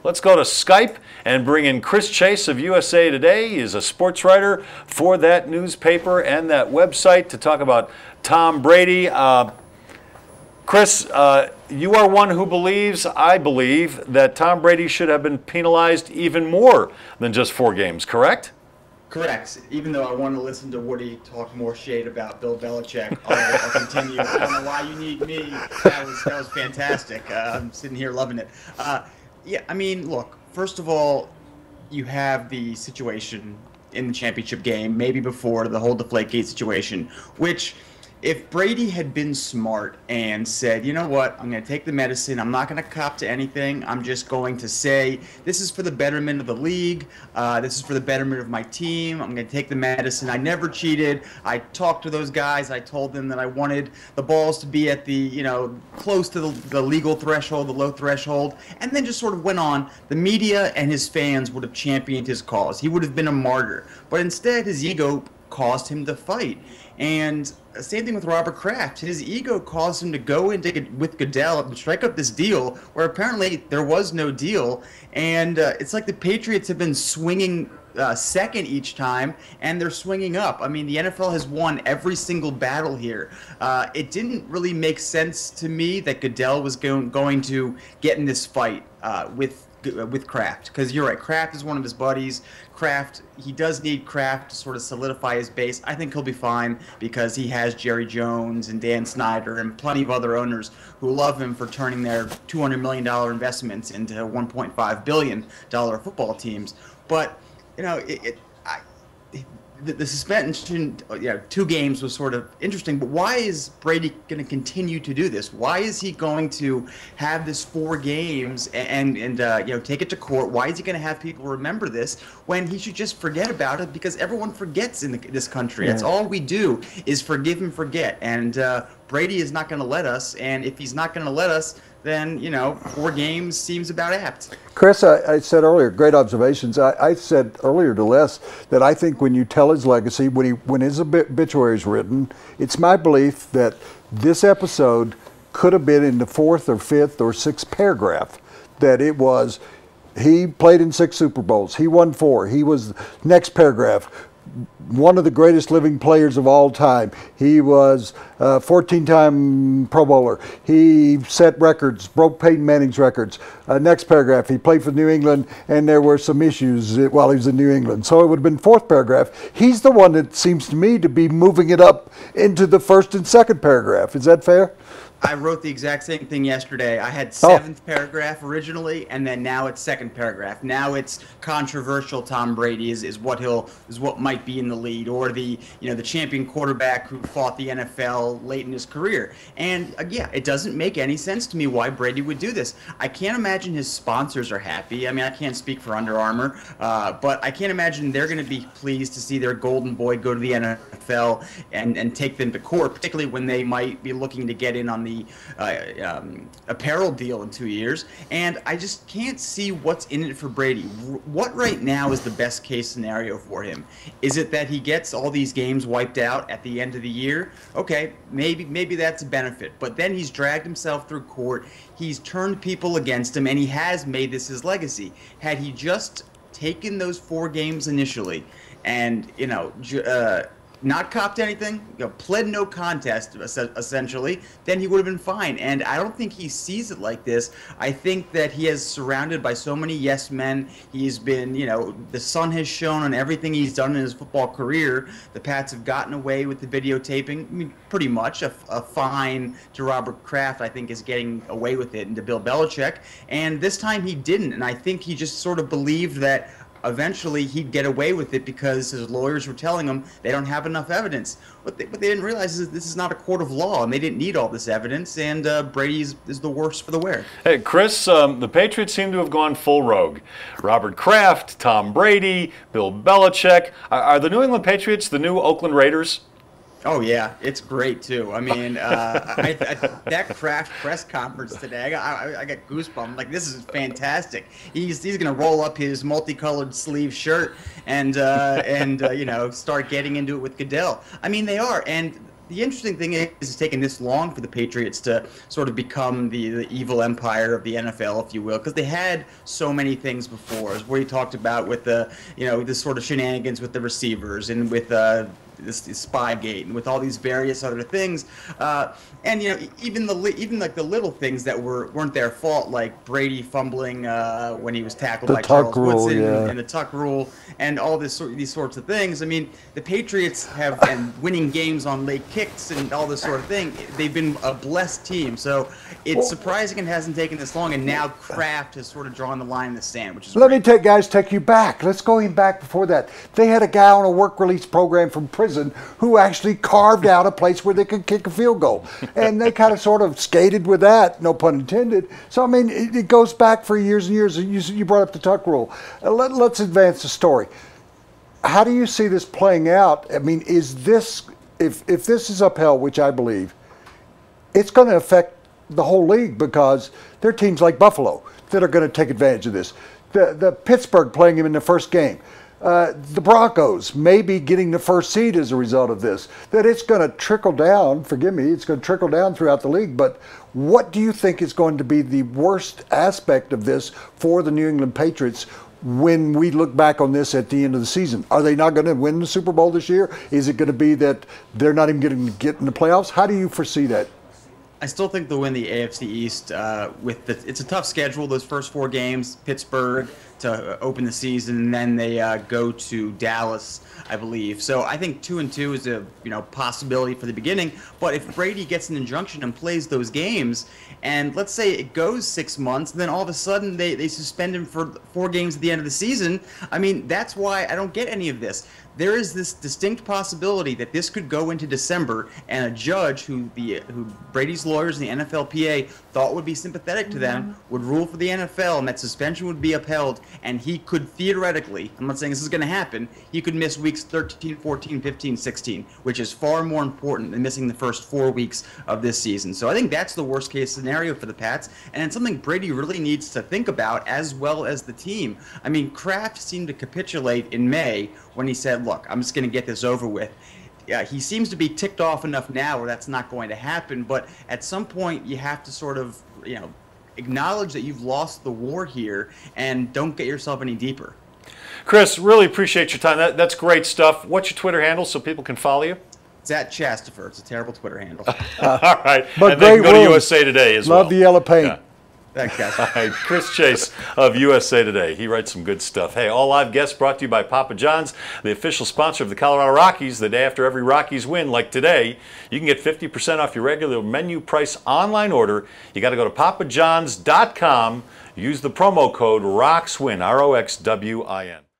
Let's go to Skype and bring in Chris Chase of USA Today. He is a sports writer for that newspaper and that website to talk about Tom Brady. Chris, you are one who believes, I believe, that Tom Brady should have been penalized even more than just 4 games, correct? Correct. Even though I want to listen to Woody talk more shade about Bill Belichick, I'll continue. I don't know why you need me. That was fantastic. I'm sitting here loving it. Yeah, I mean, look, first of all, you have the situation in the championship game, maybe before the whole Deflategate situation, which if Brady had been smart and said, you know what, I'm going to take the medicine, I'm not going to cop to anything, I'm just going to say, this is for the betterment of the league, this is for the betterment of my team, I'm going to take the medicine, I never cheated, I talked to those guys, I told them that I wanted the balls to be at the, you know, close to the legal threshold, the low threshold, and then just sort of went on, the media and his fans would have championed his cause. He would have been a martyr. But instead, his ego caused him to fight. And same thing with Robert Kraft. His ego caused him to go into with Goodell and strike up this deal where apparently there was no deal. And it's like the Patriots have been swinging second each time, and they're swinging up. I mean, the NFL has won every single battle here. It didn't really make sense to me that Goodell was going to get in this fight with Kraft, because you're right, Kraft is one of his buddies. Kraft, he does need Kraft to sort of solidify his base. I think he'll be fine because he has Jerry Jones and Dan Snyder and plenty of other owners who love him for turning their $200 million investments into $1.5 billion football teams. But, you know, the suspension, 2 games was sort of interesting, but why is Brady going to continue to do this? Why is he going to have this 4 games and take it to court? Why is he going to have people remember this when he should just forget about it? Because everyone forgets in this country. That's all we do is forgive and forget. And Brady is not going to let us. And if he's not going to let us, then, 4 games seems about apt. Chris, I said earlier, great observations. I said earlier to Les that I think when you tell his legacy, when his obituary is written, it's my belief that this episode could have been in the 4th or 5th or 6th paragraph, that it was, he played in 6 Super Bowls, he won 4, he was, next paragraph, one of the greatest living players of all time. He was a 14-time Pro Bowler. He set records, broke Peyton Manning's records. Next paragraph, he played for New England, and there were some issues while he was in New England. So it would have been 4th paragraph. He's the one that seems to me to be moving it up into the 1st and 2nd paragraph. Is that fair? I wrote the exact same thing yesterday. I had 7th paragraph originally, and then now it's 2nd paragraph. Now it's controversial. Tom Brady is what might be in the lead, or the champion quarterback who fought the NFL late in his career. And yeah, it doesn't make any sense to me why Brady would do this. I can't imagine his sponsors are happy. I mean, I can't speak for Under Armour, but I can't imagine they're going to be pleased to see their golden boy go to the NFL and take them to court, particularly when they might be looking to get in on the apparel deal in 2 years. And I just can't see what's in it for Brady. What right now is the best case scenario for him? Is it that he gets all these games wiped out at the end of the year? Okay, maybe that's a benefit. But then he's dragged himself through court. He's turned people against him, and he has made this his legacy. Had he just taken those 4 games initially and, not copped anything, pled no contest, essentially, then he would have been fine. And I don't think he sees it like this. I think that he is surrounded by so many yes men. He's been, the sun has shone on everything he's done in his football career. The Pats have gotten away with the videotaping, I mean, pretty much. A fine to Robert Kraft, I think, is getting away with it, and to Bill Belichick. And this time he didn't. And I think he just sort of believed that eventually he'd get away with it because his lawyers were telling him they don't have enough evidence. What they didn't realize is this is not a court of law, and they didn't need all this evidence, and Brady is the worst for the wear. Hey, Chris, the Patriots seem to have gone full rogue. Robert Kraft, Tom Brady, Bill Belichick. Are the New England Patriots the new Oakland Raiders? Oh yeah, it's great too. I mean, that Kraft press conference today, I got goosebumps. Like, this is fantastic. He's gonna roll up his multicolored sleeve shirt and start getting into it with Goodell. I mean, they are, and The interesting thing is it's taken this long for the Patriots to sort of become the evil empire of the NFL, if you will, because they had so many things before, as what he talked about with the, this sort of shenanigans with the receivers and with this Spygate and with all these various other things, and even like the little things that weren't their fault, like Brady fumbling when he was tackled by Charles Woodson and the tuck rule and all these sorts of things. I mean, the Patriots have and winning games on late kicks and all this sort of thing. They've been a blessed team, so it's surprising it hasn't taken this long. And now Kraft has sort of drawn the line in the sand, which is Let me take you back. Let's go even back before that. They had a guy on a work release program from prison who actually carved out a place where they could kick a field goal. And they kind of sort of skated with that, no pun intended. So, I mean, it goes back for years and years. You brought up the tuck rule. Let's advance the story. How do you see this playing out? I mean, is this, if this is upheld, which I believe, it's going to affect the whole league because there are teams like Buffalo that are going to take advantage of this. The Pittsburgh playing him in the first game. The Broncos maybe getting the first seed as a result of this. That it's going to trickle down, forgive me, it's going to trickle down throughout the league. But what do you think is going to be the worst aspect of this for the New England Patriots when we look back on this at the end of the season? Are they not going to win the Super Bowl this year? Is it going to be that they're not even going to get in the playoffs? How do you foresee that? I still think they'll win the AFC East. It's a tough schedule. Those first 4 games, Pittsburgh to open the season, and then they go to Dallas, I believe. So I think 2-2 is a possibility for the beginning. But if Brady gets an injunction and plays those games, and let's say it goes 6 months, and then all of a sudden they suspend him for 4 games at the end of the season, I mean, that's why I don't get any of this. There is this distinct possibility that this could go into December, and a judge who Brady's lawyers and the NFLPA thought would be sympathetic to them would rule for the NFL, and that suspension would be upheld, and he could theoretically, I'm not saying this is going to happen, he could miss weeks 13, 14, 15, 16, which is far more important than missing the first 4 weeks of this season. So I think that's the worst case scenario for the Pats, and it's something Brady really needs to think about, as well as the team. I mean, Kraft seemed to capitulate in May when he said, look, I'm just going to get this over with. He seems to be ticked off enough now where that's not going to happen, but at some point you have to sort of, acknowledge that you've lost the war here and don't get yourself any deeper. Chris, really appreciate your time. That's great stuff. What's your Twitter handle so people can follow you? It's at Chastifer. It's a terrible Twitter handle. All right. But and they can go to USA Today as well. Love the yellow paint. Yeah. Thanks, guys. All right, Chris Chase of USA Today. He writes some good stuff. Hey, all live guests brought to you by Papa John's, the official sponsor of the Colorado Rockies. The day after every Rockies win, like today, you can get 50% off your regular menu price online order. You got to go to papajohns.com. Use the promo code ROXWIN, ROXWIN.